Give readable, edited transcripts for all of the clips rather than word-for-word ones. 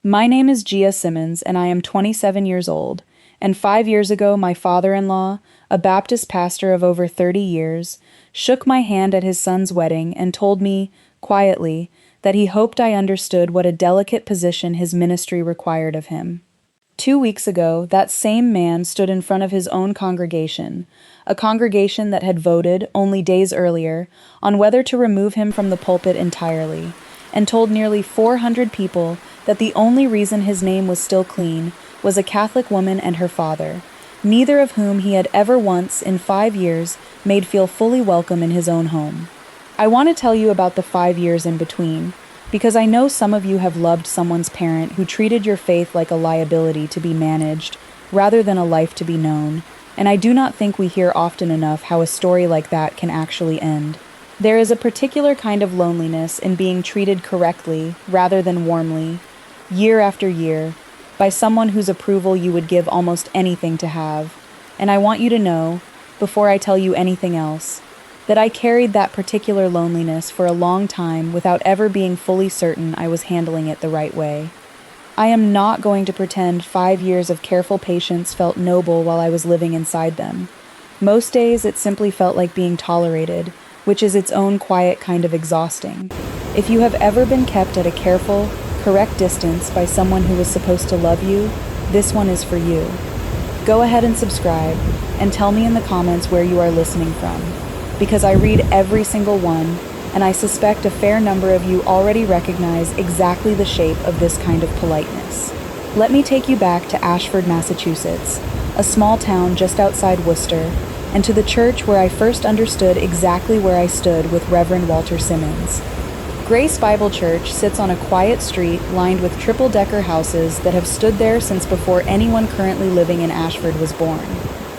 My name is Gia Simmons, and I am 27 years old. And 5 years ago, my father-in-law, a Baptist pastor of over 30 years, shook my hand at his son's wedding and told me, quietly, that he hoped I understood what a delicate position his ministry required of him. 2 weeks ago, that same man stood in front of his own congregation, a congregation that had voted, only days earlier, on whether to remove him from the pulpit entirely, and told nearly 400 people that the only reason his name was still clean was a Catholic woman and her father, neither of whom he had ever once, in 5 years, made feel fully welcome in his own home. I want to tell you about the 5 years in between, because I know some of you have loved someone's parent who treated your faith like a liability to be managed, rather than a life to be known, and I do not think we hear often enough how a story like that can actually end. There is a particular kind of loneliness in being treated correctly, rather than warmly, year after year, by someone whose approval you would give almost anything to have. And I want you to know, before I tell you anything else, that I carried that particular loneliness for a long time without ever being fully certain I was handling it the right way. I am not going to pretend 5 years of careful patience felt noble while I was living inside them. Most days it simply felt like being tolerated, which is its own quiet kind of exhausting. If you have ever been kept at a careful, correct distance by someone who was supposed to love you, this one is for you. Go ahead and subscribe, and tell me in the comments where you are listening from, because I read every single one, and I suspect a fair number of you already recognize exactly the shape of this kind of politeness. Let me take you back to Ashford, Massachusetts, a small town just outside Worcester, and to the church where I first understood exactly where I stood with Reverend Walter Simmons. Grace Bible Church sits on a quiet street lined with triple-decker houses that have stood there since before anyone currently living in Ashford was born.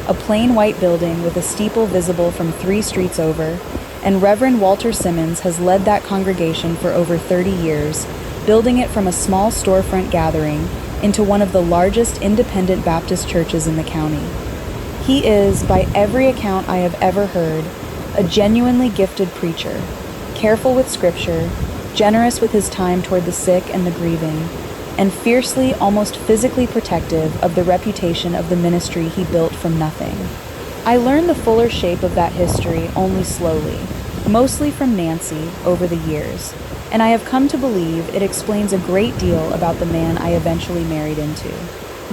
A plain white building with a steeple visible from 3 streets over, and Reverend Walter Simmons has led that congregation for over 30 years, building it from a small storefront gathering into one of the largest independent Baptist churches in the county. He is, by every account I have ever heard, a genuinely gifted preacher, careful with scripture, generous with his time toward the sick and the grieving, and fiercely, almost physically protective of the reputation of the ministry he built from nothing. I learned the fuller shape of that history only slowly, mostly from Nancy, over the years, and I have come to believe it explains a great deal about the man I eventually married into.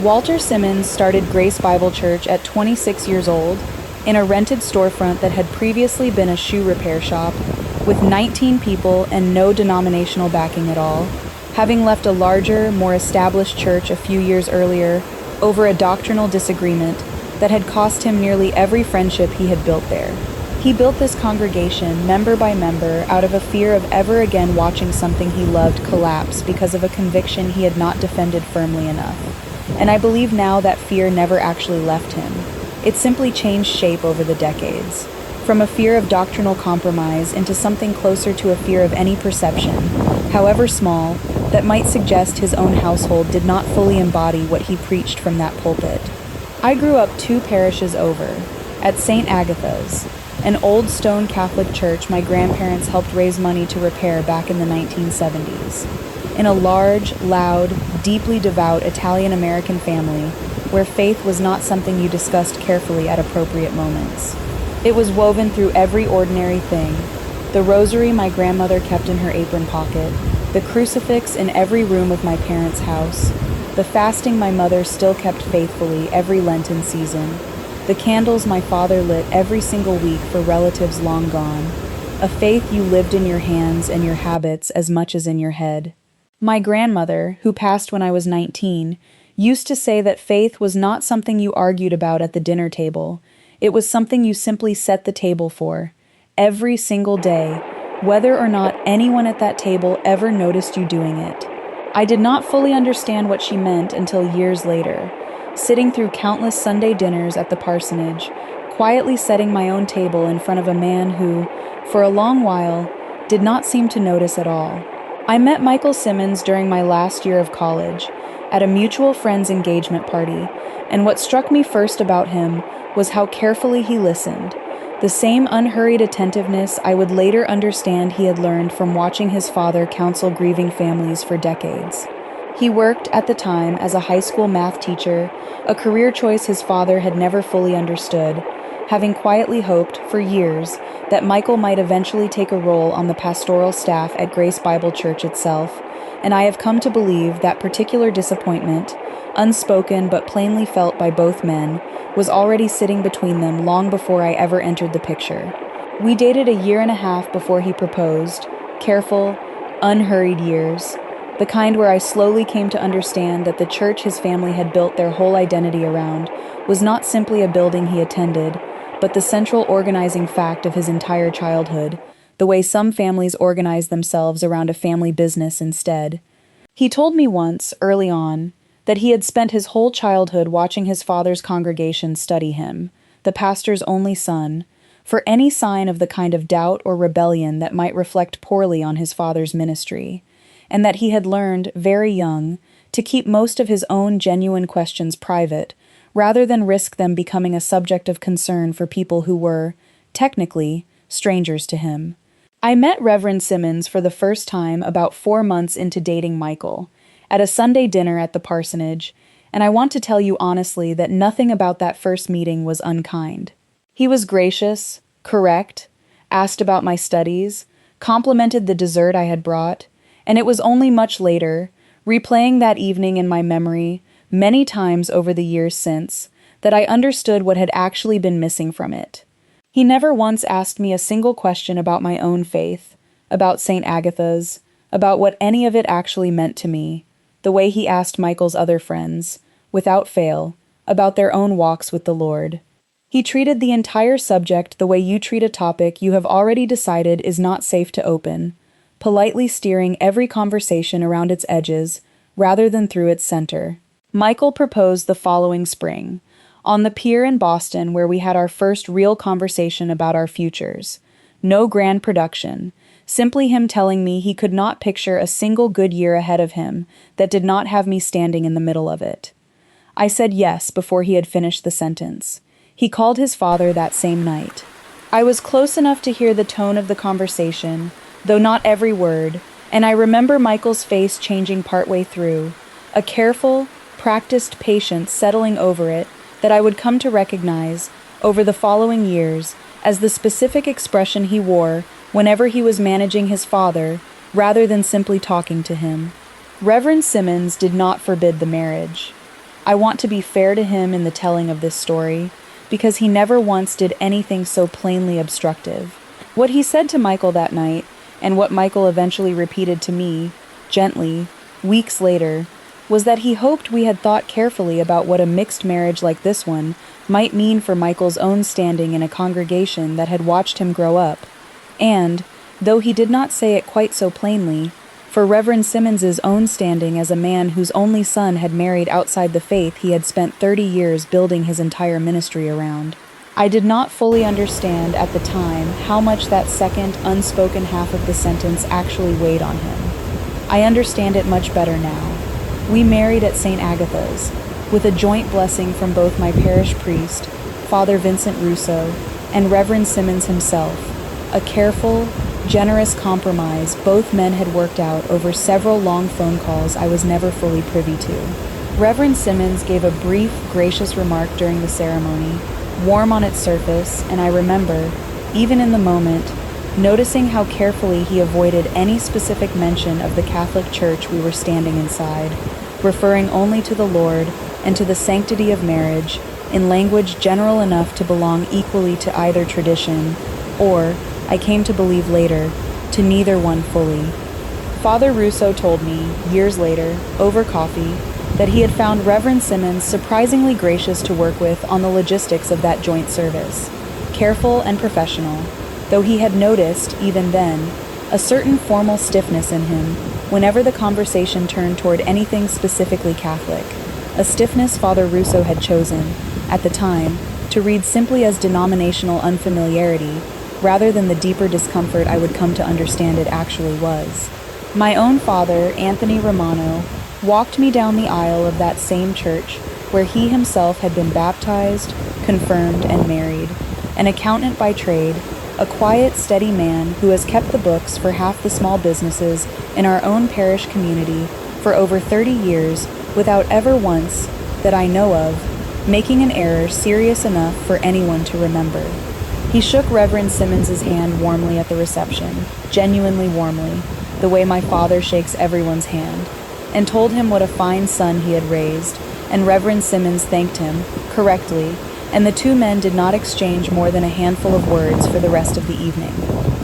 Walter Simmons started Grace Bible Church at 26 years old, in a rented storefront that had previously been a shoe repair shop, with 19 people and no denominational backing at all, having left a larger, more established church a few years earlier over a doctrinal disagreement that had cost him nearly every friendship he had built there. He built this congregation, member by member, out of a fear of ever again watching something he loved collapse because of a conviction he had not defended firmly enough. And I believe now that fear never actually left him. It simply changed shape over the decades, from a fear of doctrinal compromise into something closer to a fear of any perception, however small, that might suggest his own household did not fully embody what he preached from that pulpit. I grew up 2 parishes over, at St. Agatha's, an old stone Catholic church my grandparents helped raise money to repair back in the 1970s, in a large, loud, deeply devout Italian-American family where faith was not something you discussed carefully at appropriate moments. It was woven through every ordinary thing: the rosary my grandmother kept in her apron pocket, the crucifix in every room of my parents' house, the fasting my mother still kept faithfully every Lenten season, the candles my father lit every single week for relatives long gone, a faith you lived in your hands and your habits as much as in your head. My grandmother, who passed when I was 19, used to say that faith was not something you argued about at the dinner table. It was something you simply set the table for, every single day, whether or not anyone at that table ever noticed you doing it. I did not fully understand what she meant until years later, sitting through countless Sunday dinners at the parsonage, quietly setting my own table in front of a man who, for a long while, did not seem to notice at all. I met Michael Simmons during my last year of college, at a mutual friend's engagement party, and what struck me first about him was how carefully he listened, the same unhurried attentiveness I would later understand he had learned from watching his father counsel grieving families for decades. He worked at the time as a high school math teacher, a career choice his father had never fully understood, having quietly hoped for years that Michael might eventually take a role on the pastoral staff at Grace Bible Church itself, and I have come to believe that particular disappointment, unspoken but plainly felt by both men, was already sitting between them long before I ever entered the picture. We dated a year and a half before he proposed, careful, unhurried years, the kind where I slowly came to understand that the church his family had built their whole identity around was not simply a building he attended, but the central organizing fact of his entire childhood, the way some families organize themselves around a family business instead. He told me once, early on, that he had spent his whole childhood watching his father's congregation study him, the pastor's only son, for any sign of the kind of doubt or rebellion that might reflect poorly on his father's ministry, and that he had learned, very young, to keep most of his own genuine questions private, rather than risk them becoming a subject of concern for people who were, technically, strangers to him. I met Reverend Simmons for the first time about 4 months into dating Michael, at a Sunday dinner at the parsonage, and I want to tell you honestly that nothing about that first meeting was unkind. He was gracious, correct, asked about my studies, complimented the dessert I had brought, and it was only much later, replaying that evening in my memory, many times over the years since, that I understood what had actually been missing from it. He never once asked me a single question about my own faith, about St. Agatha's, about what any of it actually meant to me, the way he asked Michael's other friends, without fail, about their own walks with the Lord. He treated the entire subject the way you treat a topic you have already decided is not safe to open, politely steering every conversation around its edges rather than through its center. Michael proposed the following spring, on the pier in Boston where we had our first real conversation about our futures. No grand production, simply him telling me he could not picture a single good year ahead of him that did not have me standing in the middle of it. I said yes before he had finished the sentence. He called his father that same night. I was close enough to hear the tone of the conversation, though not every word, and I remember Michael's face changing partway through, a careful, practiced patience settling over it that I would come to recognize, over the following years, as the specific expression he wore whenever he was managing his father, rather than simply talking to him. Reverend Simmons did not forbid the marriage. I want to be fair to him in the telling of this story, because he never once did anything so plainly obstructive. What he said to Michael that night, and what Michael eventually repeated to me, gently, weeks later, was that he hoped we had thought carefully about what a mixed marriage like this one might mean for Michael's own standing in a congregation that had watched him grow up, and, though he did not say it quite so plainly, for Reverend Simmons's own standing as a man whose only son had married outside the faith he had spent 30 years building his entire ministry around. I did not fully understand at the time how much that second, unspoken half of the sentence actually weighed on him. I understand it much better now. We married at St. Agatha's, with a joint blessing from both my parish priest, Father Vincent Russo, and Reverend Simmons himself, a careful, generous compromise both men had worked out over several long phone calls I was never fully privy to. Reverend Simmons gave a brief, gracious remark during the ceremony, warm on its surface, and I remember, even in the moment, noticing how carefully he avoided any specific mention of the Catholic Church we were standing inside, referring only to the Lord and to the sanctity of marriage in language general enough to belong equally to either tradition, or, I came to believe later, to neither one fully. Father Russo told me, years later, over coffee, that he had found Reverend Simmons surprisingly gracious to work with on the logistics of that joint service, careful and professional, though he had noticed, even then, a certain formal stiffness in him whenever the conversation turned toward anything specifically Catholic, a stiffness Father Russo had chosen, at the time, to read simply as denominational unfamiliarity, rather than the deeper discomfort I would come to understand it actually was. My own father, Anthony Romano, walked me down the aisle of that same church where he himself had been baptized, confirmed, and married, an accountant by trade, a quiet, steady man who has kept the books for half the small businesses in our own parish community for over 30 years without ever once, that I know of, making an error serious enough for anyone to remember. He shook Reverend Simmons's hand warmly at the reception, genuinely warmly, the way my father shakes everyone's hand, and told him what a fine son he had raised, and Reverend Simmons thanked him, correctly, and the two men did not exchange more than a handful of words for the rest of the evening.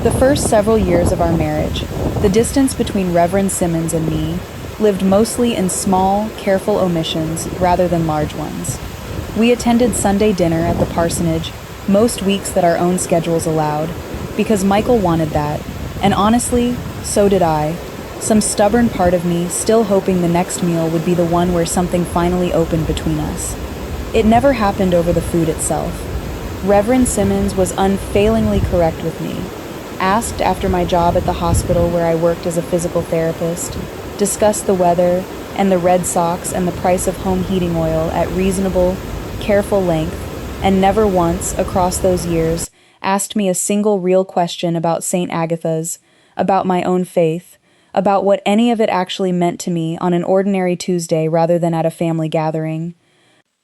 The first several years of our marriage, the distance between Reverend Simmons and me, lived mostly in small, careful omissions rather than large ones. We attended Sunday dinner at the parsonage most weeks that our own schedules allowed, because Michael wanted that, and honestly, so did I, some stubborn part of me still hoping the next meal would be the one where something finally opened between us. It never happened over the food itself. Reverend Simmons was unfailingly correct with me, asked after my job at the hospital where I worked as a physical therapist, discussed the weather and the Red Sox and the price of home heating oil at reasonable, careful length, and never once, across those years, asked me a single real question about St. Agatha's, about my own faith, about what any of it actually meant to me on an ordinary Tuesday rather than at a family gathering.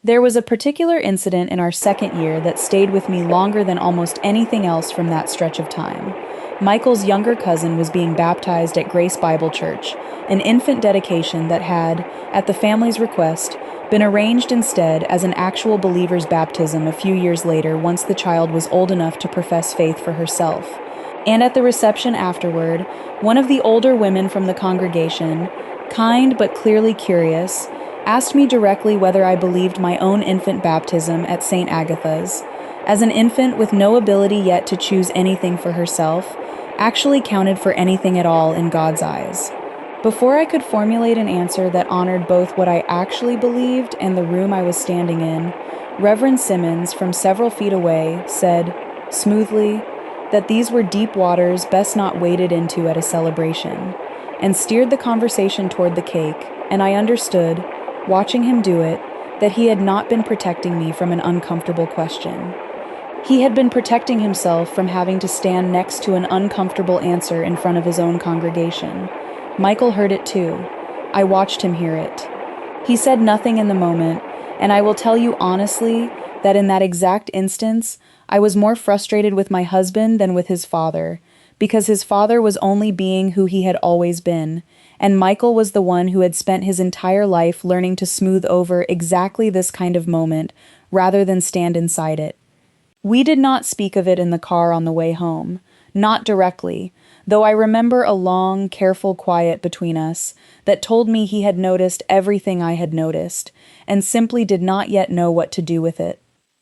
There was a particular incident in our second year that stayed with me longer than almost anything else from that stretch of time. Michael's younger cousin was being baptized at Grace Bible Church, an infant dedication that had, at the family's request, been arranged instead as an actual believer's baptism a few years later once the child was old enough to profess faith for herself. And at the reception afterward, one of the older women from the congregation, kind but clearly curious, asked me directly whether I believed my own infant baptism at St. Agatha's, as an infant with no ability yet to choose anything for herself, actually counted for anything at all in God's eyes. Before I could formulate an answer that honored both what I actually believed and the room I was standing in, Reverend Simmons, from several feet away, said, smoothly, that these were deep waters best not waded into at a celebration, and steered the conversation toward the cake, and I understood, watching him do it, that he had not been protecting me from an uncomfortable question. He had been protecting himself from having to stand next to an uncomfortable answer in front of his own congregation. Michael heard it too. I watched him hear it. He said nothing in the moment, and I will tell you honestly that in that exact instance, I was more frustrated with my husband than with his father, because his father was only being who he had always been, and Michael was the one who had spent his entire life learning to smooth over exactly this kind of moment rather than stand inside it. We did not speak of it in the car on the way home, not directly, though I remember a long, careful quiet between us that told me he had noticed everything I had noticed, and simply did not yet know what to do with it.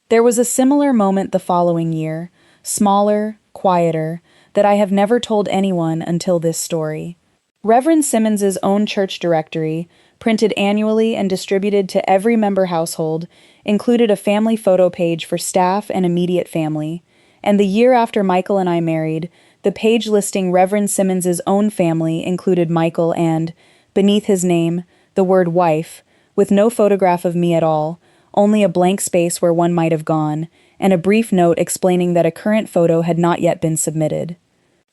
There was a similar moment the following year, smaller, quieter, that I have never told anyone until this story. Reverend Simmons's own church directory, printed annually and distributed to every member household, included a family photo page for staff and immediate family, and the year after Michael and I married, the page listing Reverend Simmons's own family included Michael and, beneath his name, the word wife, with no photograph of me at all, only a blank space where one might have gone, and a brief note explaining that a current photo had not yet been submitted.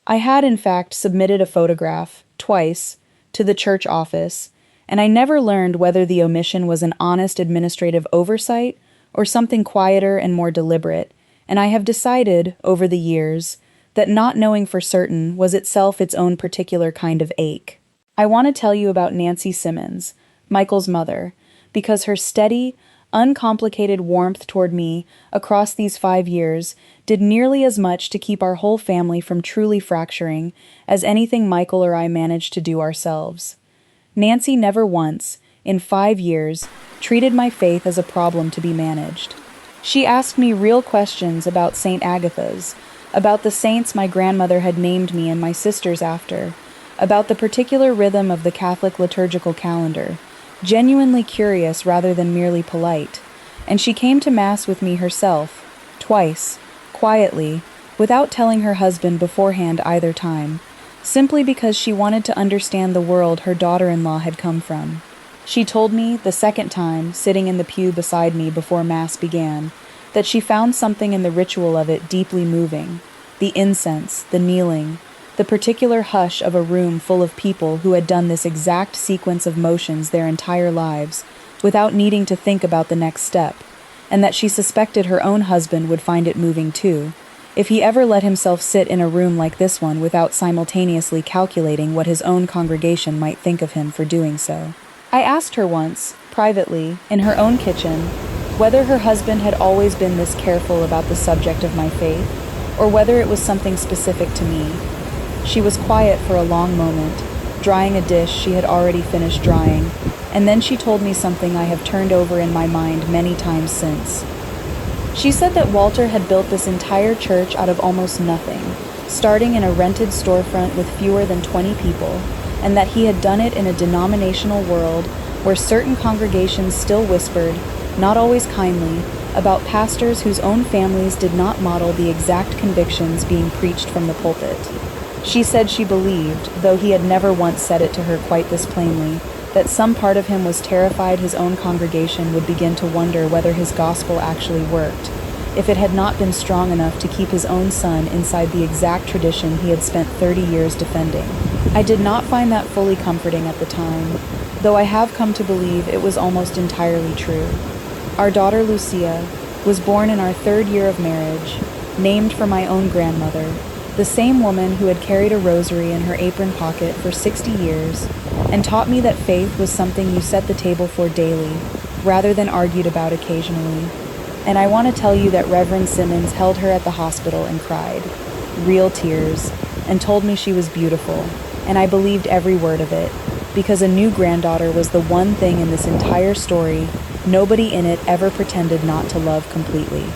I had, in fact, submitted a photograph, twice, to the church office, and I never learned whether the omission was an honest administrative oversight or something quieter and more deliberate, and I have decided, over the years, that not knowing for certain was itself its own particular kind of ache. I want to tell you about Nancy Simmons, Michael's mother, because her steady, uncomplicated warmth toward me across these 5 years did nearly as much to keep our whole family from truly fracturing as anything Michael or I managed to do ourselves. Nancy never once, in 5 years, treated my faith as a problem to be managed. She asked me real questions about St. Agatha's, about the saints my grandmother had named me and my sisters after, about the particular rhythm of the Catholic liturgical calendar, genuinely curious rather than merely polite, and she came to Mass with me herself, twice, quietly, without telling her husband beforehand either time, simply because she wanted to understand the world her daughter-in-law had come from. She told me, the second time, sitting in the pew beside me before Mass began, that she found something in the ritual of it deeply moving, the incense, the kneeling, the particular hush of a room full of people who had done this exact sequence of motions their entire lives, without needing to think about the next step, and that she suspected her own husband would find it moving too, if he ever let himself sit in a room like this one without simultaneously calculating what his own congregation might think of him for doing so. I asked her once, privately, in her own kitchen, whether her husband had always been this careful about the subject of my faith, or whether it was something specific to me. She was quiet for a long moment, drying a dish she had already finished drying, and then she told me something I have turned over in my mind many times since. She said that Walter had built this entire church out of almost nothing, starting in a rented storefront with fewer than 20 people, and that he had done it in a denominational world where certain congregations still whispered, not always kindly, about pastors whose own families did not model the exact convictions being preached from the pulpit. She said she believed, though he had never once said it to her quite this plainly, that some part of him was terrified his own congregation would begin to wonder whether his gospel actually worked, if it had not been strong enough to keep his own son inside the exact tradition he had spent 30 years defending. I did not find that fully comforting at the time, though I have come to believe it was almost entirely true. Our daughter Lucia was born in our 3rd year of marriage, named for my own grandmother, the same woman who had carried a rosary in her apron pocket for 60 years and taught me that faith was something you set the table for daily, rather than argued about occasionally. And I want to tell you that Reverend Simmons held her at the hospital and cried, real tears, and told me she was beautiful, and I believed every word of it, because a new granddaughter was the one thing in this entire story nobody in it ever pretended not to love completely.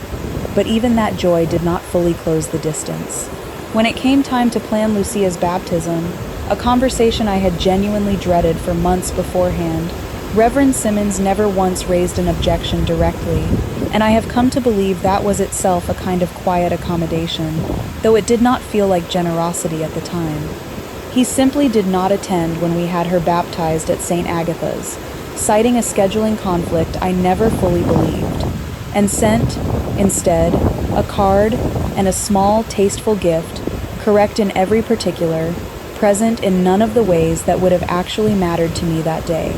But even that joy did not fully close the distance. When it came time to plan Lucia's baptism, a conversation I had genuinely dreaded for months beforehand, Reverend Simmons never once raised an objection directly, and I have come to believe that was itself a kind of quiet accommodation, though it did not feel like generosity at the time. He simply did not attend when we had her baptized at St. Agatha's, citing a scheduling conflict I never fully believed, and sent, instead, a card and a small, tasteful gift, correct in every particular, present in none of the ways that would have actually mattered to me that day.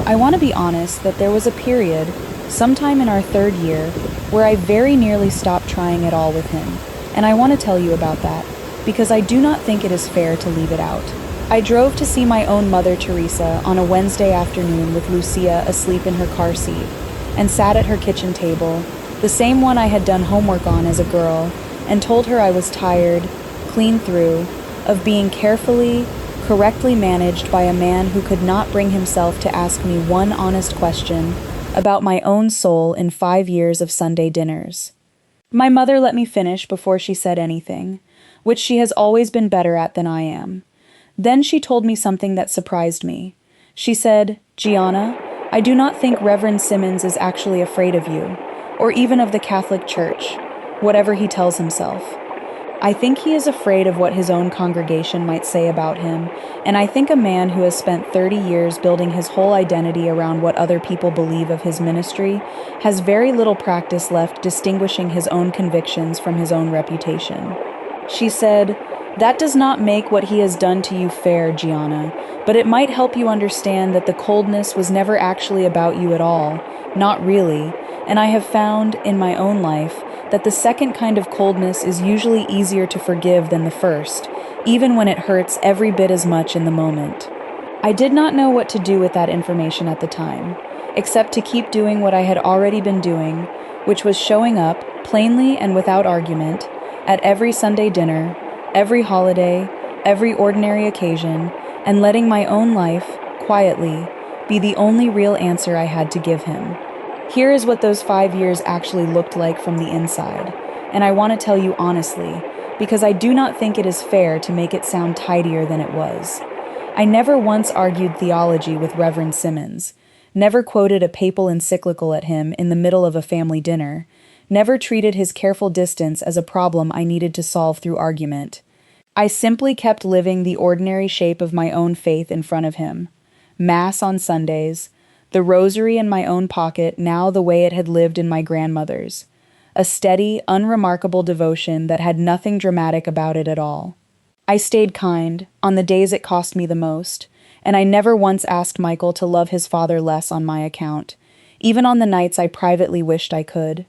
I want to be honest that there was a period, sometime in our 3rd year, where I very nearly stopped trying at all with him, and I want to tell you about that, because I do not think it is fair to leave it out. I drove to see my own mother Teresa on a Wednesday afternoon with Lucia asleep in her car seat, and sat at her kitchen table, the same one I had done homework on as a girl, and told her I was tired, clean through, of being carefully, correctly managed by a man who could not bring himself to ask me one honest question about my own soul in 5 years of Sunday dinners. My mother let me finish before she said anything, which she has always been better at than I am. Then she told me something that surprised me. She said, "Gianna, I do not think Reverend Simmons is actually afraid of you, or even of the Catholic Church, whatever he tells himself. I think he is afraid of what his own congregation might say about him, and I think a man who has spent 30 years building his whole identity around what other people believe of his ministry has very little practice left distinguishing his own convictions from his own reputation." She said, "That does not make what he has done to you fair, Gianna, but it might help you understand that the coldness was never actually about you at all, not really, and I have found, in my own life, that the second kind of coldness is usually easier to forgive than the first, even when it hurts every bit as much in the moment." I did not know what to do with that information at the time, except to keep doing what I had already been doing, which was showing up, plainly and without argument, at every Sunday dinner, every holiday, every ordinary occasion, and letting my own life, quietly, be the only real answer I had to give him. Here is what those 5 years actually looked like from the inside, and I want to tell you honestly, because I do not think it is fair to make it sound tidier than it was. I never once argued theology with Reverend Simmons, never quoted a papal encyclical at him in the middle of a family dinner, never treated his careful distance as a problem I needed to solve through argument. I simply kept living the ordinary shape of my own faith in front of him. Mass on Sundays, the rosary in my own pocket now the way it had lived in my grandmother's. A steady, unremarkable devotion that had nothing dramatic about it at all. I stayed kind on the days it cost me the most, and I never once asked Michael to love his father less on my account, even on the nights I privately wished I could.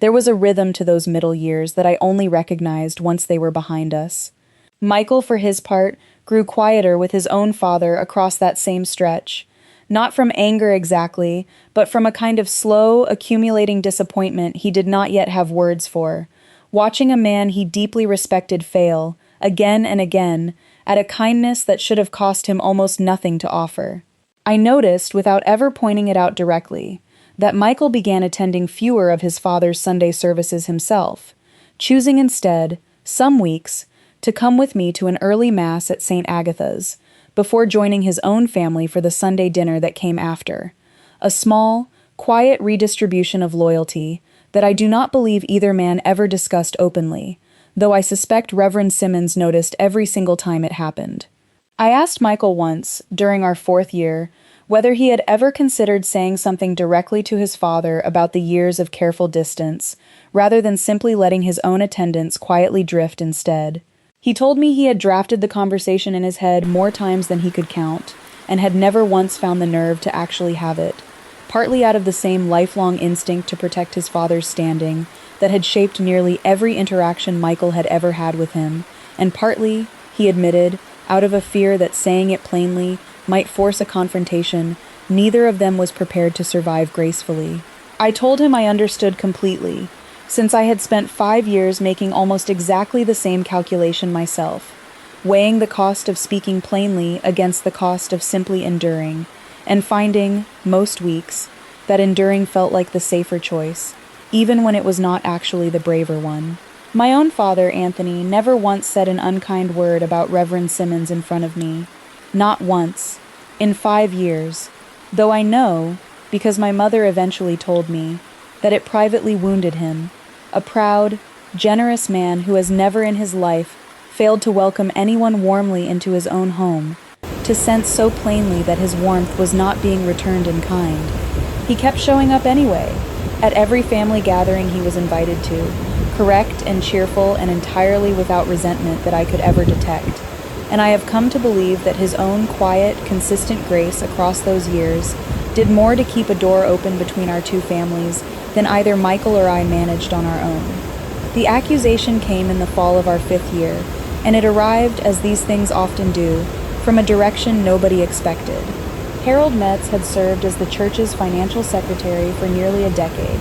There was a rhythm to those middle years that I only recognized once they were behind us. Michael, for his part, grew quieter with his own father across that same stretch. Not from anger exactly, but from a kind of slow, accumulating disappointment he did not yet have words for. Watching a man he deeply respected fail, again and again, at a kindness that should have cost him almost nothing to offer. I noticed, without ever pointing it out directly, that Michael began attending fewer of his father's Sunday services himself, choosing instead, some weeks, to come with me to an early Mass at St. Agatha's, before joining his own family for the Sunday dinner that came after. A small, quiet redistribution of loyalty that I do not believe either man ever discussed openly, though I suspect Reverend Simmons noticed every single time it happened. I asked Michael once, during our 4th year, whether he had ever considered saying something directly to his father about the years of careful distance, rather than simply letting his own attendance quietly drift instead. He told me he had drafted the conversation in his head more times than he could count, and had never once found the nerve to actually have it, partly out of the same lifelong instinct to protect his father's standing that had shaped nearly every interaction Michael had ever had with him, and partly, he admitted, out of a fear that saying it plainly might force a confrontation neither of them was prepared to survive gracefully. I told him I understood completely, since I had spent 5 years making almost exactly the same calculation myself, weighing the cost of speaking plainly against the cost of simply enduring, and finding, most weeks, that enduring felt like the safer choice, even when it was not actually the braver one. My own father, Anthony, never once said an unkind word about Reverend Simmons in front of me. Not once. In 5 years. Though I know, because my mother eventually told me, that it privately wounded him. A proud, generous man who has never in his life failed to welcome anyone warmly into his own home, to sense so plainly that his warmth was not being returned in kind. He kept showing up anyway, at every family gathering he was invited to, correct and cheerful and entirely without resentment that I could ever detect. And I have come to believe that his own quiet, consistent grace across those years did more to keep a door open between our two families than either Michael or I managed on our own. The accusation came in the fall of our 5th year, and it arrived, as these things often do, from a direction nobody expected. Harold Metz had served as the church's financial secretary for nearly a decade,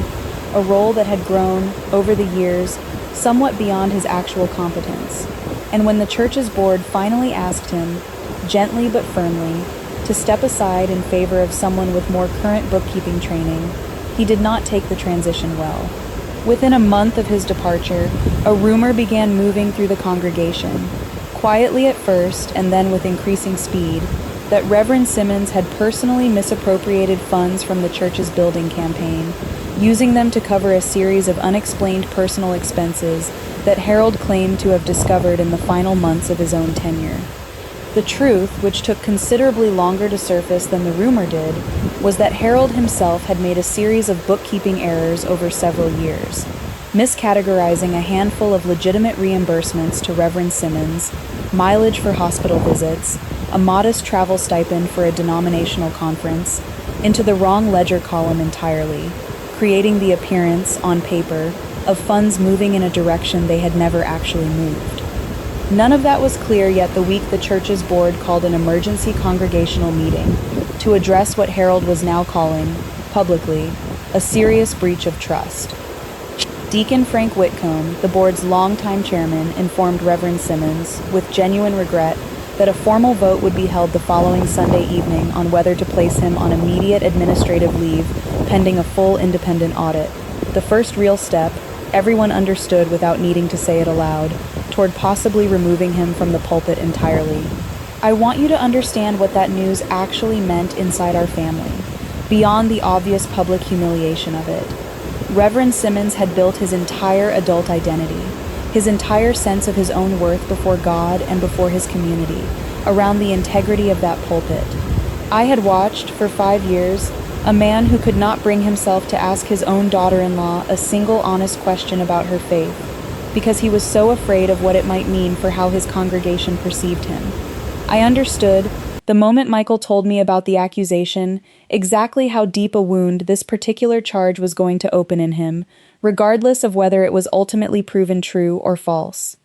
a role that had grown, over the years, somewhat beyond his actual competence. And when the church's board finally asked him, gently but firmly, to step aside in favor of someone with more current bookkeeping training, he did not take the transition well. Within a month of his departure, a rumor began moving through the congregation, quietly at first and then with increasing speed, that Reverend Simmons had personally misappropriated funds from the church's building campaign, using them to cover a series of unexplained personal expenses that Harold claimed to have discovered in the final months of his own tenure. The truth, which took considerably longer to surface than the rumor did, was that Harold himself had made a series of bookkeeping errors over several years, miscategorizing a handful of legitimate reimbursements to Reverend Simmons, mileage for hospital visits, a modest travel stipend for a denominational conference, into the wrong ledger column entirely, creating the appearance, on paper, of funds moving in a direction they had never actually moved. None of that was clear yet the week the church's board called an emergency congregational meeting to address what Harold was now calling, publicly, a serious breach of trust. Deacon Frank Whitcomb, the board's longtime chairman, informed Reverend Simmons, with genuine regret, that a formal vote would be held the following Sunday evening on whether to place him on immediate administrative leave pending a full independent audit. The first real step, everyone understood without needing to say it aloud, toward possibly removing him from the pulpit entirely. I want you to understand what that news actually meant inside our family, beyond the obvious public humiliation of it. Reverend Simmons had built his entire adult identity, his entire sense of his own worth before God and before his community, around the integrity of that pulpit. I had watched, for 5 years, a man who could not bring himself to ask his own daughter-in-law a single honest question about her faith, because he was so afraid of what it might mean for how his congregation perceived him. I understood, the moment Michael told me about the accusation, exactly how deep a wound this particular charge was going to open in him, regardless of whether it was ultimately proven true or false.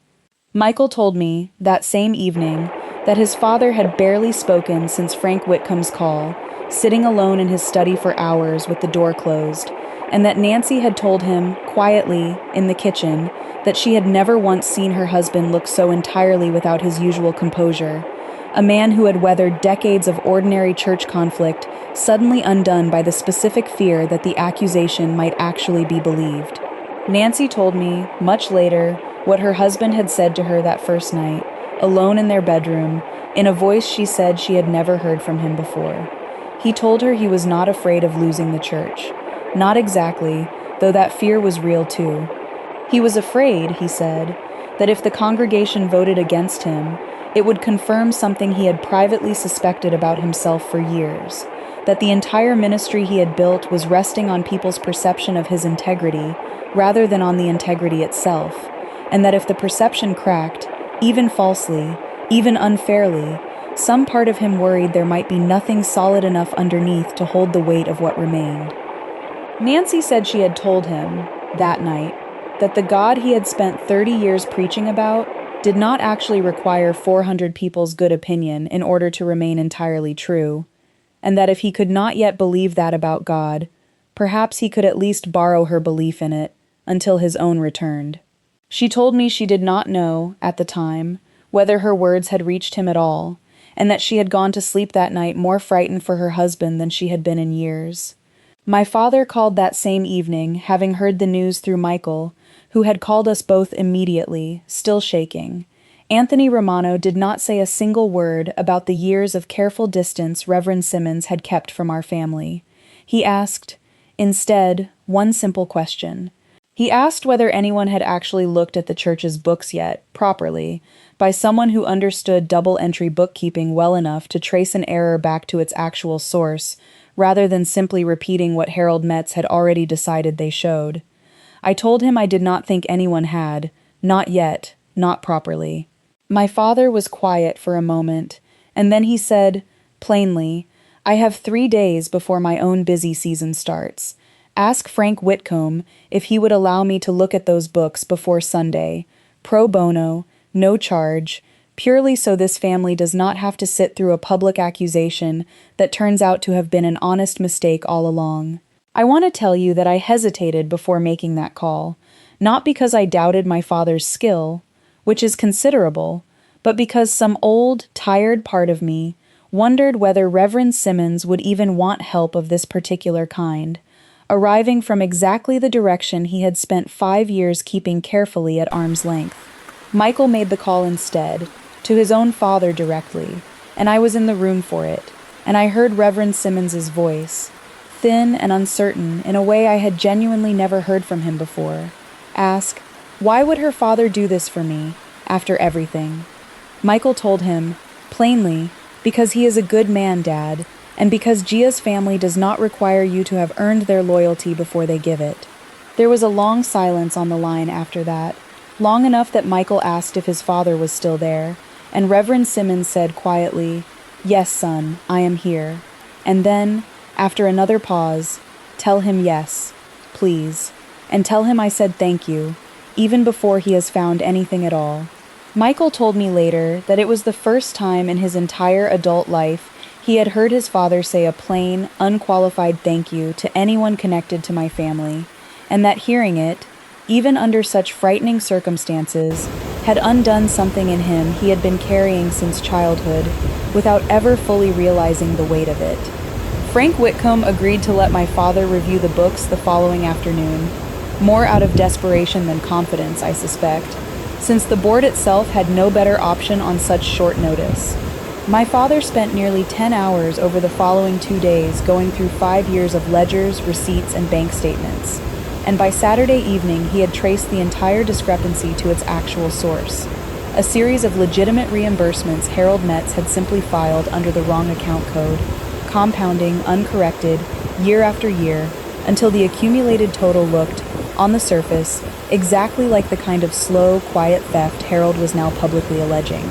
Michael told me, that same evening, that his father had barely spoken since Frank Whitcomb's call, sitting alone in his study for hours with the door closed, and that Nancy had told him, quietly, in the kitchen, that she had never once seen her husband look so entirely without his usual composure, a man who had weathered decades of ordinary church conflict, suddenly undone by the specific fear that the accusation might actually be believed. Nancy told me, much later, what her husband had said to her that first night, alone in their bedroom, in a voice she said she had never heard from him before. He told her he was not afraid of losing the church. Not exactly, though that fear was real too. He was afraid, he said, that if the congregation voted against him, it would confirm something he had privately suspected about himself for years, that the entire ministry he had built was resting on people's perception of his integrity rather than on the integrity itself, and that if the perception cracked, even falsely, even unfairly, some part of him worried there might be nothing solid enough underneath to hold the weight of what remained. Nancy said she had told him, that night, that the God he had spent 30 years preaching about did not actually require 400 people's good opinion in order to remain entirely true, and that if he could not yet believe that about God, perhaps he could at least borrow her belief in it until his own returned. She told me she did not know, at the time, whether her words had reached him at all, and that she had gone to sleep that night more frightened for her husband than she had been in years. My father called that same evening, having heard the news through Michael, who had called us both immediately, still shaking. Anthony Romano did not say a single word about the years of careful distance Reverend Simmons had kept from our family. He asked, instead, one simple question. He asked whether anyone had actually looked at the church's books yet, properly, by someone who understood double-entry bookkeeping well enough to trace an error back to its actual source, rather than simply repeating what Harold Metz had already decided they showed. I told him I did not think anyone had, not yet, not properly. My father was quiet for a moment, and then he said, plainly, I have 3 days before my own busy season starts. Ask Frank Whitcomb if he would allow me to look at those books before Sunday, pro bono, no charge, purely so this family does not have to sit through a public accusation that turns out to have been an honest mistake all along. I want to tell you that I hesitated before making that call, not because I doubted my father's skill, which is considerable, but because some old, tired part of me wondered whether Reverend Simmons would even want help of this particular kind, arriving from exactly the direction he had spent 5 years keeping carefully at arm's length. Michael made the call instead, to his own father directly, and I was in the room for it, and I heard Reverend Simmons's voice, thin and uncertain in a way I had genuinely never heard from him before, ask, why would her father do this for me, after everything? Michael told him, plainly, because he is a good man, Dad, and because Gia's family does not require you to have earned their loyalty before they give it. There was a long silence on the line after that, long enough that Michael asked if his father was still there, and Reverend Simmons said quietly, yes, son, I am here. And then, after another pause, tell him yes, please, and tell him I said thank you, even before he has found anything at all. Michael told me later that it was the first time in his entire adult life he had heard his father say a plain, unqualified thank you to anyone connected to my family, and that hearing it, even under such frightening circumstances, had undone something in him he had been carrying since childhood, without ever fully realizing the weight of it. Frank Whitcomb agreed to let my father review the books the following afternoon, more out of desperation than confidence, I suspect, since the board itself had no better option on such short notice. My father spent nearly 10 hours over the following 2 days going through 5 years of ledgers, receipts, and bank statements, and by Saturday evening he had traced the entire discrepancy to its actual source, a series of legitimate reimbursements Harold Metz had simply filed under the wrong account code, compounding uncorrected year after year until the accumulated total looked, on the surface, exactly like the kind of slow, quiet theft Harold was now publicly alleging.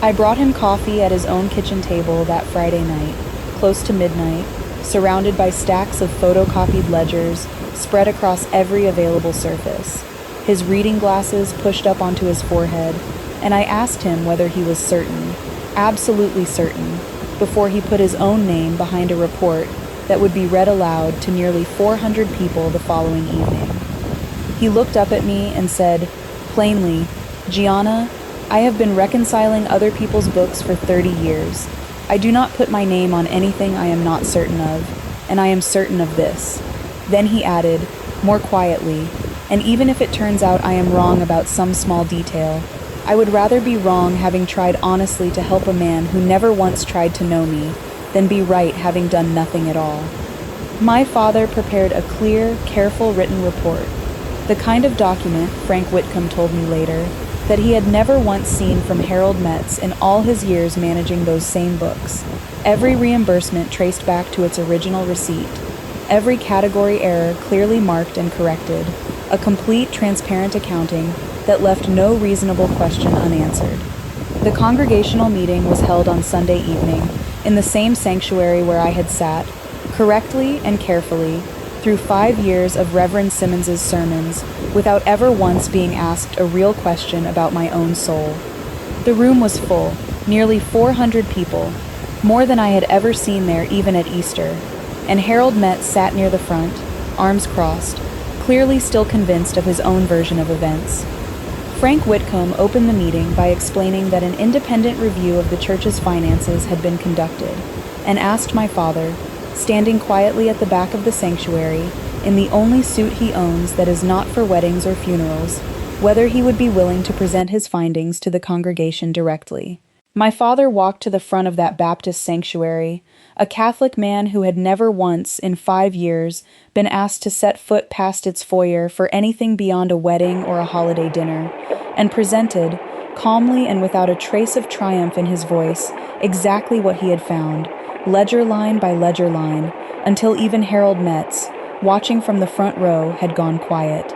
I brought him coffee at his own kitchen table that Friday night, close to midnight, surrounded by stacks of photocopied ledgers spread across every available surface, his reading glasses pushed up onto his forehead, and I asked him whether he was certain, absolutely certain, before he put his own name behind a report that would be read aloud to nearly 400 people the following evening. He looked up at me and said, plainly, "Gianna, I have been reconciling other people's books for 30 years. I do not put my name on anything I am not certain of, and I am certain of this." Then he added, more quietly, "And even if it turns out I am wrong about some small detail, I would rather be wrong having tried honestly to help a man who never once tried to know me than be right having done nothing at all." My father prepared a clear, careful written report, the kind of document, Frank Whitcomb told me later, that he had never once seen from Harold Metz in all his years managing those same books. Every reimbursement traced back to its original receipt, every category error clearly marked and corrected, a complete, transparent accounting that left no reasonable question unanswered. The congregational meeting was held on Sunday evening in the same sanctuary where I had sat, correctly and carefully, through 5 years of Reverend Simmons's sermons, without ever once being asked a real question about my own soul. The room was full, nearly 400 people, more than I had ever seen there even at Easter, and Harold Metz sat near the front, arms crossed, clearly still convinced of his own version of events. Frank Whitcomb opened the meeting by explaining that an independent review of the church's finances had been conducted, and asked my father, standing quietly at the back of the sanctuary, in the only suit he owns that is not for weddings or funerals, whether he would be willing to present his findings to the congregation directly. My father walked to the front of that Baptist sanctuary, a Catholic man who had never once, in 5 years, been asked to set foot past its foyer for anything beyond a wedding or a holiday dinner, and presented, calmly and without a trace of triumph in his voice, exactly what he had found, ledger line by ledger line, until even Harold Metz, watching from the front row, had gone quiet.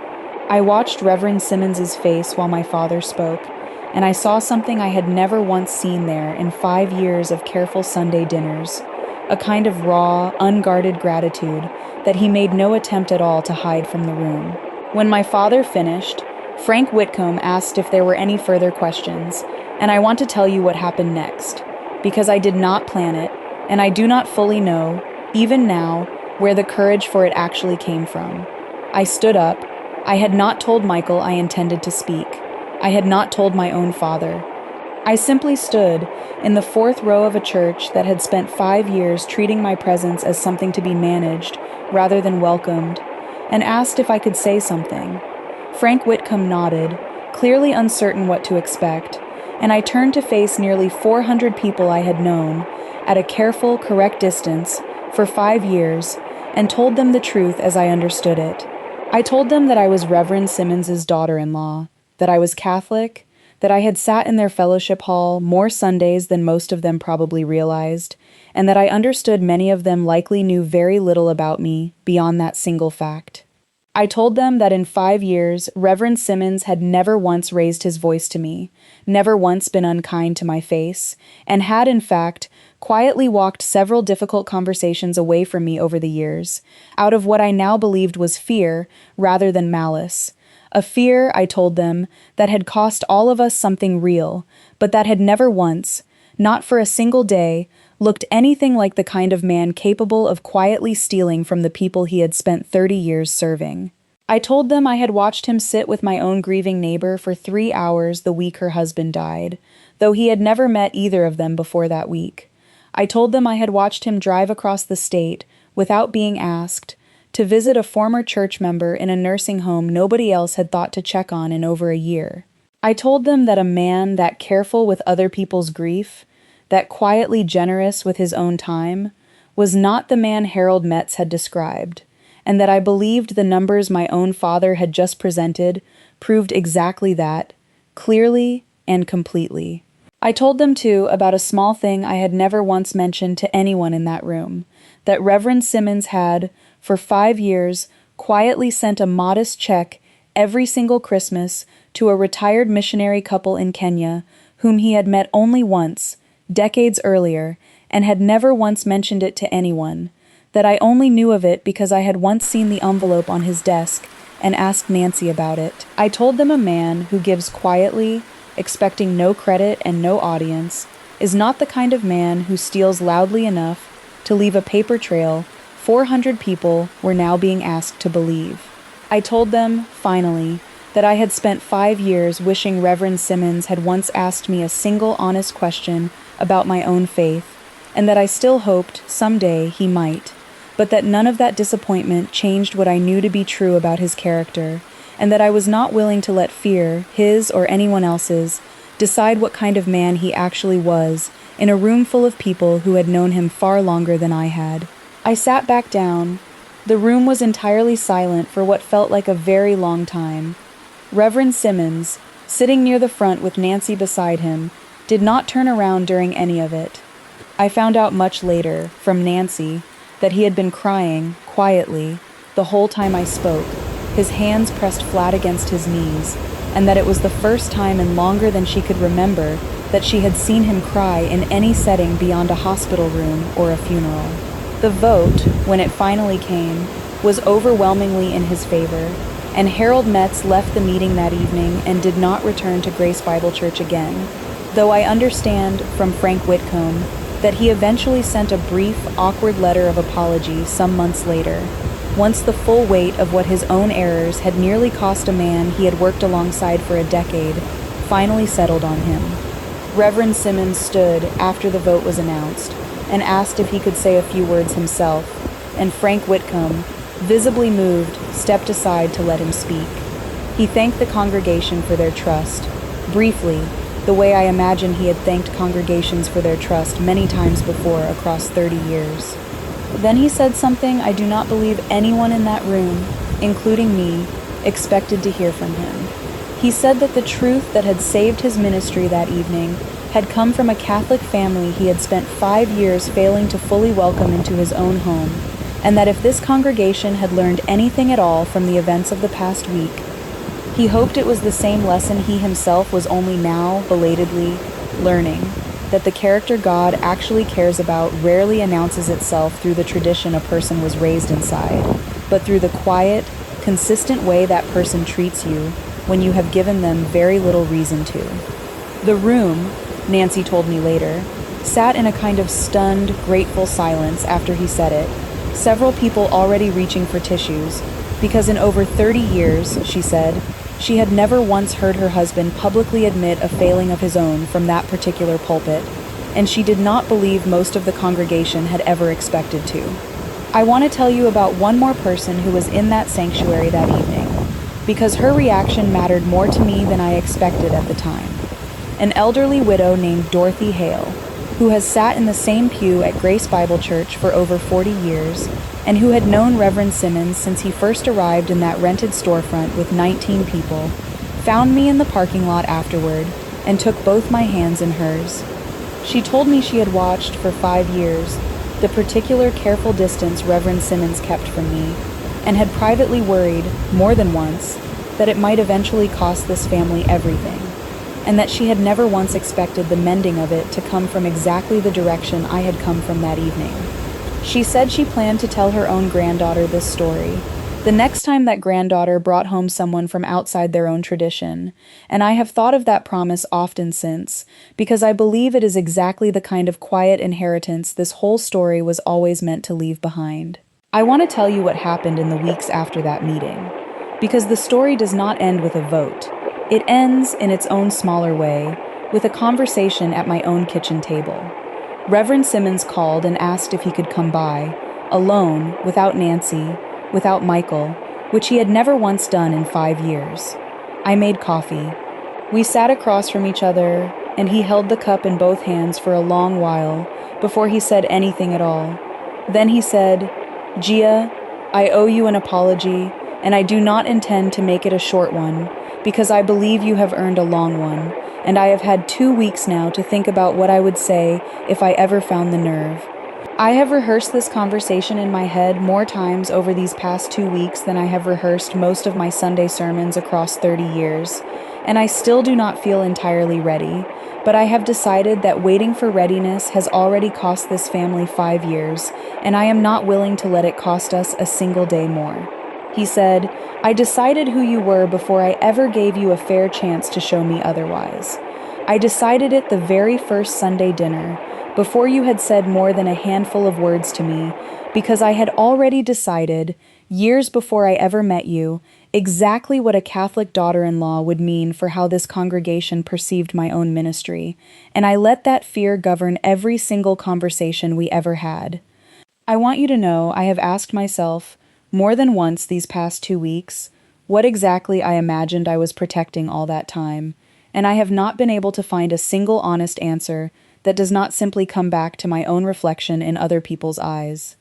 I watched Reverend Simmons's face while my father spoke, and I saw something I had never once seen there in 5 years of careful Sunday dinners, a kind of raw, unguarded gratitude that he made no attempt at all to hide from the room. When my father finished, Frank Whitcomb asked if there were any further questions, and I want to tell you what happened next, because I did not plan it, and I do not fully know, even now, where the courage for it actually came from. I stood up. I had not told Michael I intended to speak. I had not told my own father. I simply stood in the 4th row of a church that had spent 5 years treating my presence as something to be managed rather than welcomed, and asked if I could say something. Frank Whitcomb nodded, clearly uncertain what to expect, and I turned to face nearly 400 people I had known, at a careful, correct distance, for 5 years, and told them the truth as I understood it. I told them that I was Reverend Simmons's daughter-in-law, that I was Catholic, that I had sat in their fellowship hall more Sundays than most of them probably realized, and that I understood many of them likely knew very little about me beyond that single fact. I told them that in 5 years, Reverend Simmons had never once raised his voice to me, never once been unkind to my face, and had, in fact, quietly walked several difficult conversations away from me over the years, out of what I now believed was fear rather than malice. A fear, I told them, that had cost all of us something real, but that had never once, not for a single day, looked anything like the kind of man capable of quietly stealing from the people he had spent 30 years serving. I told them I had watched him sit with my own grieving neighbor for 3 hours the week her husband died, though he had never met either of them before that week. I told them I had watched him drive across the state, without being asked, to visit a former church member in a nursing home nobody else had thought to check on in over a year. I told them that a man that careful with other people's grief, that quietly generous with his own time, was not the man Harold Metz had described, and that I believed the numbers my own father had just presented proved exactly that, clearly and completely. I told them, too, about a small thing I had never once mentioned to anyone in that room, that Reverend Simmons had, for 5 years, quietly sent a modest check every single Christmas to a retired missionary couple in Kenya whom he had met only once, decades earlier, and had never once mentioned it to anyone, that I only knew of it because I had once seen the envelope on his desk and asked Nancy about it. I told them a man who gives quietly, expecting no credit and no audience, is not the kind of man who steals loudly enough to leave a paper trail 400 people were now being asked to believe. I told them, finally, that I had spent 5 years wishing Reverend Simmons had once asked me a single honest question about my own faith, and that I still hoped, someday, he might, but that none of that disappointment changed what I knew to be true about his character, and that I was not willing to let fear, his or anyone else's, decide what kind of man he actually was in a room full of people who had known him far longer than I had. I sat back down. The room was entirely silent for what felt like a very long time. Reverend Simmons, sitting near the front with Nancy beside him, did not turn around during any of it. I found out much later, from Nancy, that he had been crying, quietly, the whole time I spoke, his hands pressed flat against his knees, and that it was the first time in longer than she could remember that she had seen him cry in any setting beyond a hospital room or a funeral. The vote, when it finally came, was overwhelmingly in his favor, and Harold Metz left the meeting that evening and did not return to Grace Bible Church again, though I understand from Frank Whitcomb that he eventually sent a brief, awkward letter of apology some months later, once the full weight of what his own errors had nearly cost a man he had worked alongside for a decade finally settled on him. Reverend Simmons stood after the vote was announced and asked if he could say a few words himself, and Frank Whitcomb, visibly moved, stepped aside to let him speak. He thanked the congregation for their trust, briefly, the way I imagine he had thanked congregations for their trust many times before across 30 years. Then he said something I do not believe anyone in that room, including me, expected to hear from him. He said that the truth that had saved his ministry that evening had come from a Catholic family he had spent 5 years failing to fully welcome into his own home, and that if this congregation had learned anything at all from the events of the past week, he hoped it was the same lesson he himself was only now, belatedly, learning, that the character God actually cares about rarely announces itself through the tradition a person was raised inside, but through the quiet, consistent way that person treats you when you have given them very little reason to. The room, Nancy told me later, sat in a kind of stunned, grateful silence after he said it, several people already reaching for tissues, because in over 30 years, she said, she had never once heard her husband publicly admit a failing of his own from that particular pulpit, and she did not believe most of the congregation had ever expected to. I want to tell you about one more person who was in that sanctuary that evening, because her reaction mattered more to me than I expected at the time. An elderly widow named Dorothy Hale, who has sat in the same pew at Grace Bible Church for over 40 years, and who had known Reverend Simmons since he first arrived in that rented storefront with 19 people, found me in the parking lot afterward and took both my hands in hers. She told me she had watched for 5 years the particular careful distance Reverend Simmons kept from me, and had privately worried, more than once, that it might eventually cost this family everything, and that she had never once expected the mending of it to come from exactly the direction I had come from that evening. She said she planned to tell her own granddaughter this story, the next time that granddaughter brought home someone from outside their own tradition, and I have thought of that promise often since, because I believe it is exactly the kind of quiet inheritance this whole story was always meant to leave behind. I want to tell you what happened in the weeks after that meeting, because the story does not end with a vote. It ends, in its own smaller way, with a conversation at my own kitchen table. Reverend Simmons called and asked if he could come by, alone, without Nancy, without Michael, which he had never once done in 5 years. I made coffee. We sat across from each other, and he held the cup in both hands for a long while before he said anything at all. Then he said, "Gia, I owe you an apology, and I do not intend to make it a short one, because I believe you have earned a long one, and I have had 2 weeks now to think about what I would say if I ever found the nerve. I have rehearsed this conversation in my head more times over these past 2 weeks than I have rehearsed most of my Sunday sermons across 30 years, and I still do not feel entirely ready, but I have decided that waiting for readiness has already cost this family 5 years, and I am not willing to let it cost us a single day more. He said, I decided who you were before I ever gave you a fair chance to show me otherwise. I decided it the very first Sunday dinner, before you had said more than a handful of words to me, because I had already decided, years before I ever met you, exactly what a Catholic daughter-in-law would mean for how this congregation perceived my own ministry, and I let that fear govern every single conversation we ever had. I want you to know I have asked myself, more than once these past 2 weeks, what exactly I imagined I was protecting all that time, and I have not been able to find a single honest answer that does not simply come back to my own reflection in other people's eyes.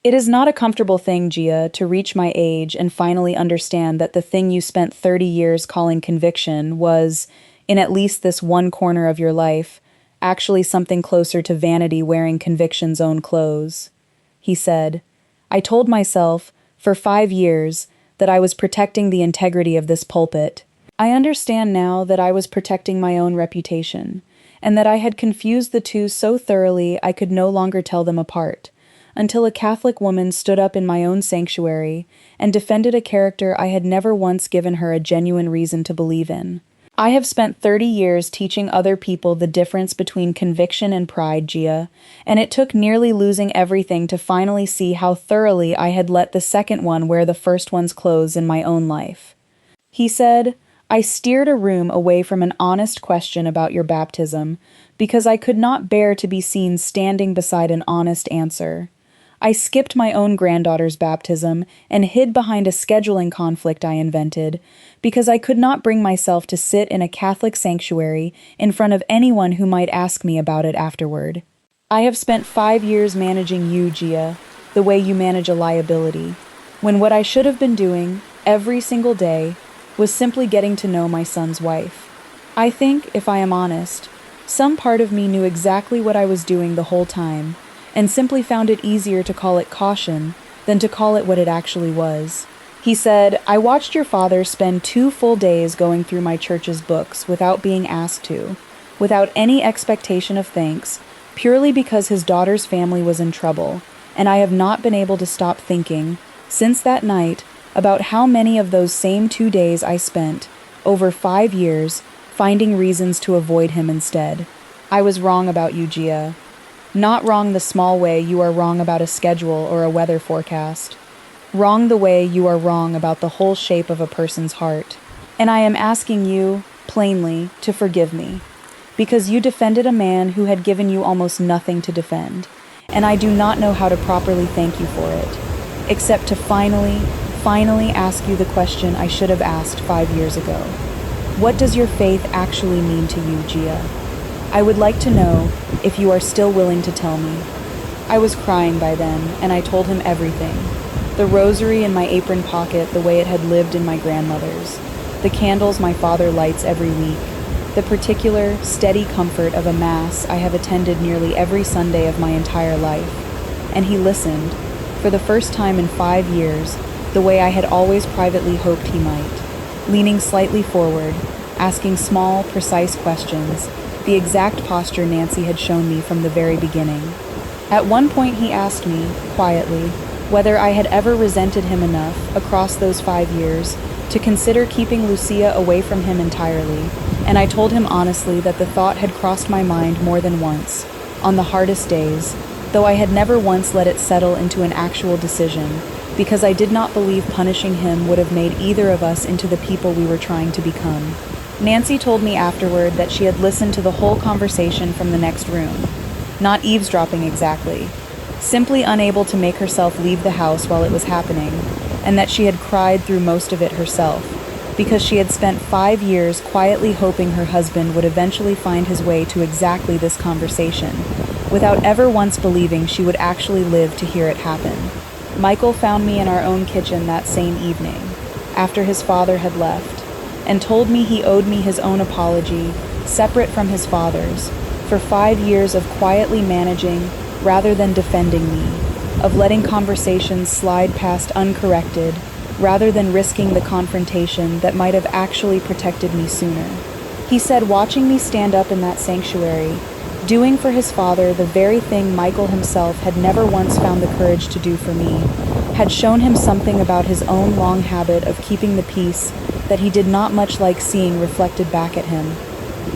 It is not a comfortable thing, Gia, to reach my age and finally understand that the thing you spent 30 years calling conviction was, in at least this one corner of your life, actually something closer to vanity wearing conviction's own clothes. He said, I told myself, for 5 years, that I was protecting the integrity of this pulpit. I understand now that I was protecting my own reputation, and that I had confused the two so thoroughly I could no longer tell them apart, until a Catholic woman stood up in my own sanctuary and defended a character I had never once given her a genuine reason to believe in. I have spent 30 years teaching other people the difference between conviction and pride, Gia, and it took nearly losing everything to finally see how thoroughly I had let the second one wear the first one's clothes in my own life. He said, I steered a room away from an honest question about your baptism because I could not bear to be seen standing beside an honest answer. I skipped my own granddaughter's baptism and hid behind a scheduling conflict I invented because I could not bring myself to sit in a Catholic sanctuary in front of anyone who might ask me about it afterward. I have spent 5 years managing you, Gia, the way you manage a liability, when what I should have been doing, every single day, was simply getting to know my son's wife. I think, if I am honest, some part of me knew exactly what I was doing the whole time, and simply found it easier to call it caution than to call it what it actually was. He said, I watched your father spend 2 full days going through my church's books without being asked to, without any expectation of thanks, purely because his daughter's family was in trouble, and I have not been able to stop thinking, since that night, about how many of those same 2 days I spent, over 5 years, finding reasons to avoid him instead. I was wrong about you, Gia. Not wrong the small way you are wrong about a schedule or a weather forecast. Wrong the way you are wrong about the whole shape of a person's heart. And I am asking you, plainly, to forgive me, because you defended a man who had given you almost nothing to defend, and I do not know how to properly thank you for it, except to finally ask you the question I should have asked 5 years ago. What does your faith actually mean to you, Gia? I would like to know if you are still willing to tell me. I was crying by then, and I told him everything. The rosary in my apron pocket the way it had lived in my grandmother's. The candles my father lights every week. The particular, steady comfort of a Mass I have attended nearly every Sunday of my entire life. And he listened, for the first time in 5 years, the way I had always privately hoped he might, leaning slightly forward, asking small, precise questions, the exact posture Nancy had shown me from the very beginning. At one point he asked me, quietly, whether I had ever resented him enough, across those 5 years, to consider keeping Lucia away from him entirely, and I told him honestly that the thought had crossed my mind more than once, on the hardest days, though I had never once let it settle into an actual decision, because I did not believe punishing him would have made either of us into the people we were trying to become. Nancy told me afterward that she had listened to the whole conversation from the next room, not eavesdropping exactly, simply unable to make herself leave the house while it was happening, and that she had cried through most of it herself, because she had spent 5 years quietly hoping her husband would eventually find his way to exactly this conversation, without ever once believing she would actually live to hear it happen. Michael found me in our own kitchen that same evening, after his father had left, and told me he owed me his own apology, separate from his father's, for 5 years of quietly managing, rather than defending me, of letting conversations slide past uncorrected, rather than risking the confrontation that might have actually protected me sooner. He said watching me stand up in that sanctuary, doing for his father the very thing Michael himself had never once found the courage to do for me, had shown him something about his own long habit of keeping the peace that he did not much like seeing reflected back at him.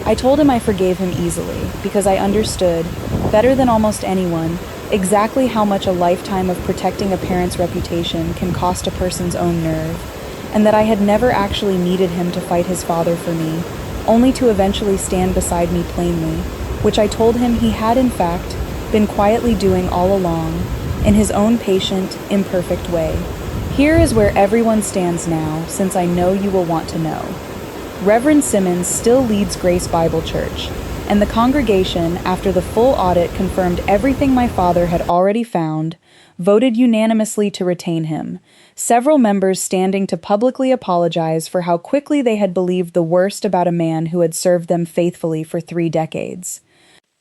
I told him I forgave him easily, because I understood, better than almost anyone, exactly how much a lifetime of protecting a parent's reputation can cost a person's own nerve, and that I had never actually needed him to fight his father for me, only to eventually stand beside me plainly, which I told him he had in fact been quietly doing all along, in his own patient, imperfect way. Here is where everyone stands now, since I know you will want to know. Reverend Simmons still leads Grace Bible Church, and the congregation, after the full audit confirmed everything my father had already found, voted unanimously to retain him, several members standing to publicly apologize for how quickly they had believed the worst about a man who had served them faithfully for 3 decades.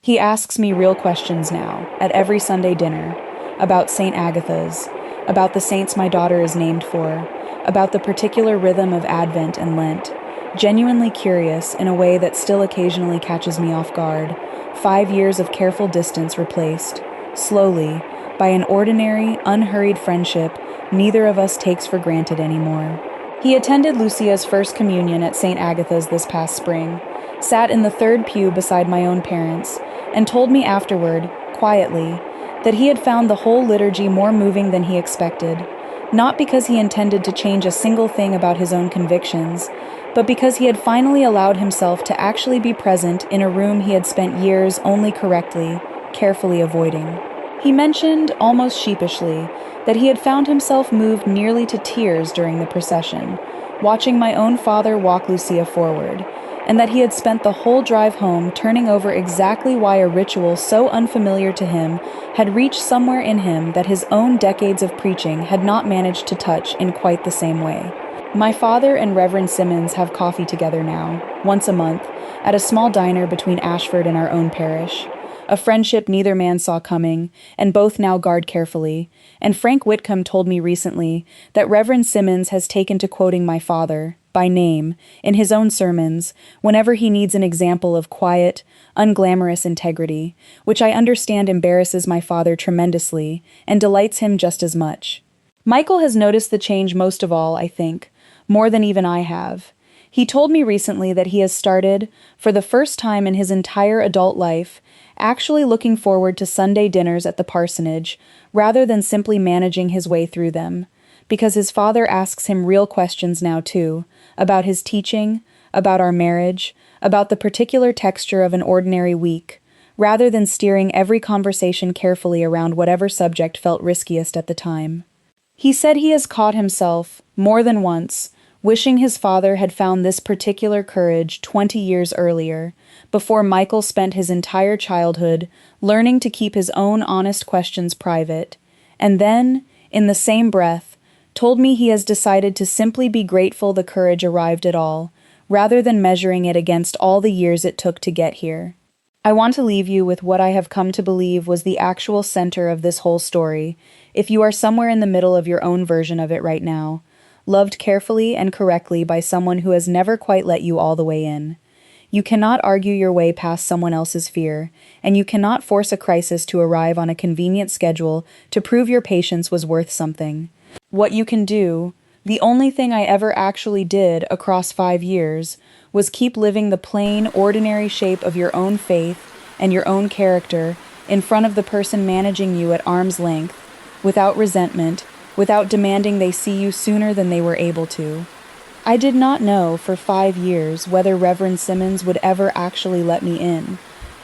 He asks me real questions now, at every Sunday dinner, about St. Agatha's, about the saints my daughter is named for, about the particular rhythm of Advent and Lent, genuinely curious in a way that still occasionally catches me off guard, 5 years of careful distance replaced, slowly, by an ordinary, unhurried friendship neither of us takes for granted anymore. He attended Lucia's first communion at St. Agatha's this past spring, sat in the 3rd pew beside my own parents, and told me afterward, quietly, that he had found the whole liturgy more moving than he expected, not because he intended to change a single thing about his own convictions, but because he had finally allowed himself to actually be present in a room he had spent years only correctly, carefully avoiding. He mentioned, almost sheepishly, that he had found himself moved nearly to tears during the procession, watching my own father walk Lucia forward, and that he had spent the whole drive home turning over exactly why a ritual so unfamiliar to him had reached somewhere in him that his own decades of preaching had not managed to touch in quite the same way. My father and Reverend Simmons have coffee together now, once a month, at a small diner between Ashford and our own parish. A friendship neither man saw coming, and both now guard carefully, and Frank Whitcomb told me recently that Reverend Simmons has taken to quoting my father, by name, in his own sermons, whenever he needs an example of quiet, unglamorous integrity, which I understand embarrasses my father tremendously, and delights him just as much. Michael has noticed the change most of all, I think, more than even I have. He told me recently that he has started, for the first time in his entire adult life, actually looking forward to Sunday dinners at the parsonage, rather than simply managing his way through them, because his father asks him real questions now too, about his teaching, about our marriage, about the particular texture of an ordinary week, rather than steering every conversation carefully around whatever subject felt riskiest at the time. He said he has caught himself, more than once, wishing his father had found this particular courage 20 years earlier, before Michael spent his entire childhood learning to keep his own honest questions private, and then, in the same breath, told me he has decided to simply be grateful the courage arrived at all, rather than measuring it against all the years it took to get here. I want to leave you with what I have come to believe was the actual center of this whole story, if you are somewhere in the middle of your own version of it right now, loved carefully and correctly by someone who has never quite let you all the way in. You cannot argue your way past someone else's fear, and you cannot force a crisis to arrive on a convenient schedule to prove your patience was worth something. What you can do, the only thing I ever actually did across 5 years, was keep living the plain, ordinary shape of your own faith and your own character in front of the person managing you at arm's length, without resentment, without demanding they see you sooner than they were able to. I did not know for 5 years whether Reverend Simmons would ever actually let me in.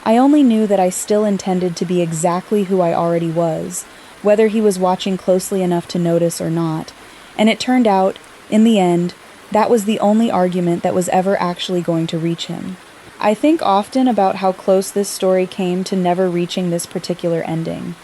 I only knew that I still intended to be exactly who I already was, whether he was watching closely enough to notice or not, and it turned out, in the end, that was the only argument that was ever actually going to reach him. I think often about how close this story came to never reaching this particular ending.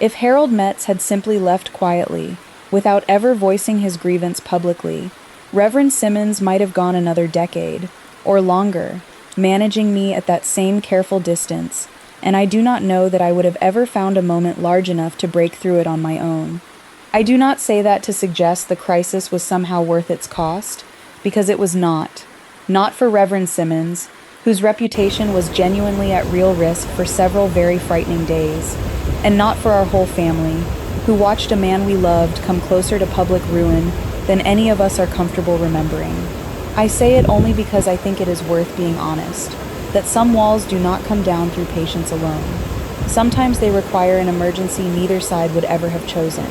If Harold Metz had simply left quietly, without ever voicing his grievance publicly, Reverend Simmons might have gone another decade, or longer, managing me at that same careful distance, and I do not know that I would have ever found a moment large enough to break through it on my own. I do not say that to suggest the crisis was somehow worth its cost, because it was not. Not for Reverend Simmons, whose reputation was genuinely at real risk for several very frightening days, and not for our whole family, who watched a man we loved come closer to public ruin than any of us are comfortable remembering. I say it only because I think it is worth being honest, that some walls do not come down through patience alone. Sometimes they require an emergency neither side would ever have chosen,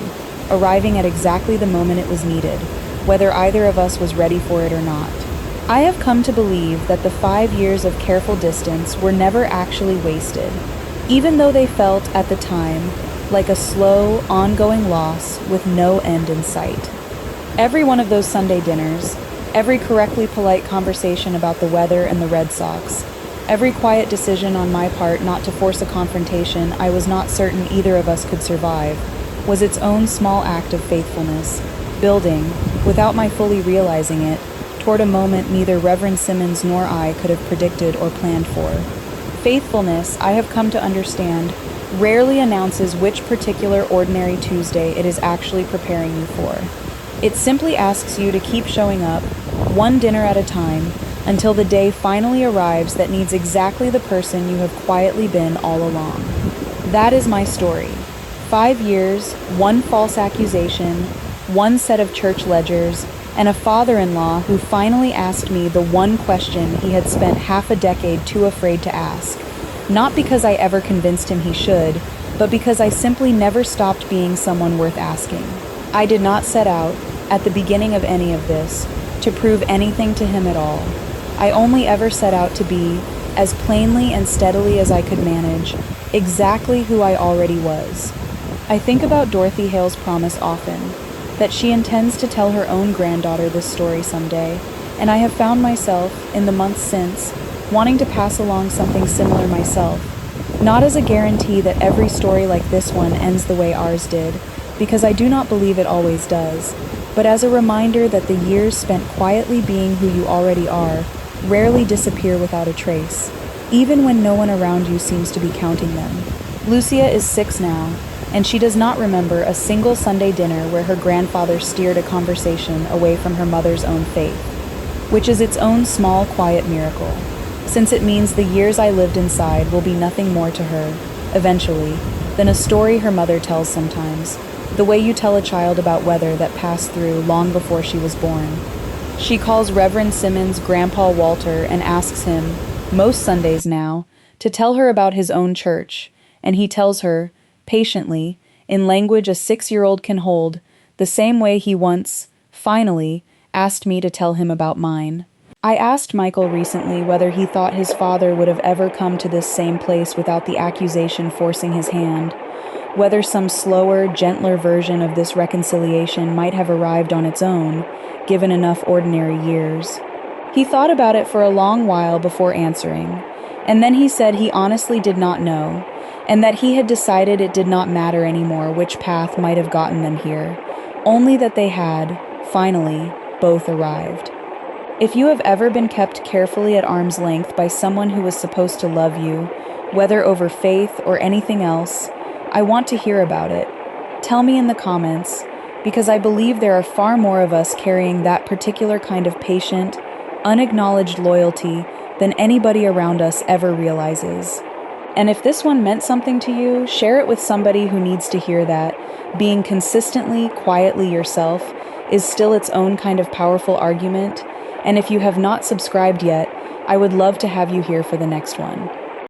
arriving at exactly the moment it was needed, whether either of us was ready for it or not. I have come to believe that the 5 years of careful distance were never actually wasted, even though they felt, at the time, like a slow, ongoing loss with no end in sight. Every one of those Sunday dinners, every correctly polite conversation about the weather and the Red Sox, every quiet decision on my part not to force a confrontation I was not certain either of us could survive, was its own small act of faithfulness, building, without my fully realizing it, toward a moment neither Reverend Simmons nor I could have predicted or planned for. Faithfulness, I have come to understand, rarely announces which particular ordinary Tuesday it is actually preparing you for. It simply asks you to keep showing up, one dinner at a time, until the day finally arrives that needs exactly the person you have quietly been all along. That is my story. 5 years, one false accusation, one set of church ledgers, and a father-in-law who finally asked me the one question he had spent half a decade too afraid to ask. Not because I ever convinced him he should, but because I simply never stopped being someone worth asking. I did not set out, at the beginning of any of this, to prove anything to him at all. I only ever set out to be, as plainly and steadily as I could manage, exactly who I already was. I think about Dorothy Hale's promise often, that she intends to tell her own granddaughter this story someday, and I have found myself, in the months since, wanting to pass along something similar myself, not as a guarantee that every story like this one ends the way ours did, because I do not believe it always does, but as a reminder that the years spent quietly being who you already are rarely disappear without a trace, even when no one around you seems to be counting them. Lucia is 6 now, and she does not remember a single Sunday dinner where her grandfather steered a conversation away from her mother's own faith, which is its own small, quiet miracle, since it means the years I lived inside will be nothing more to her, eventually, than a story her mother tells sometimes, the way you tell a child about weather that passed through long before she was born. She calls Reverend Simmons Grandpa Walter and asks him, most Sundays now, to tell her about his own church, and he tells her, patiently, in language a 6-year-old can hold, the same way he once, finally, asked me to tell him about mine. I asked Michael recently whether he thought his father would have ever come to this same place without the accusation forcing his hand, whether some slower, gentler version of this reconciliation might have arrived on its own, given enough ordinary years. He thought about it for a long while before answering, and then he said he honestly did not know, and that he had decided it did not matter anymore which path might have gotten them here, only that they had, finally, both arrived. If you have ever been kept carefully at arm's length by someone who was supposed to love you, whether over faith or anything else, I want to hear about it. Tell me in the comments, because I believe there are far more of us carrying that particular kind of patient, unacknowledged loyalty than anybody around us ever realizes. And if this one meant something to you, share it with somebody who needs to hear that being consistently, quietly yourself is still its own kind of powerful argument. And if you have not subscribed yet, I would love to have you here for the next one.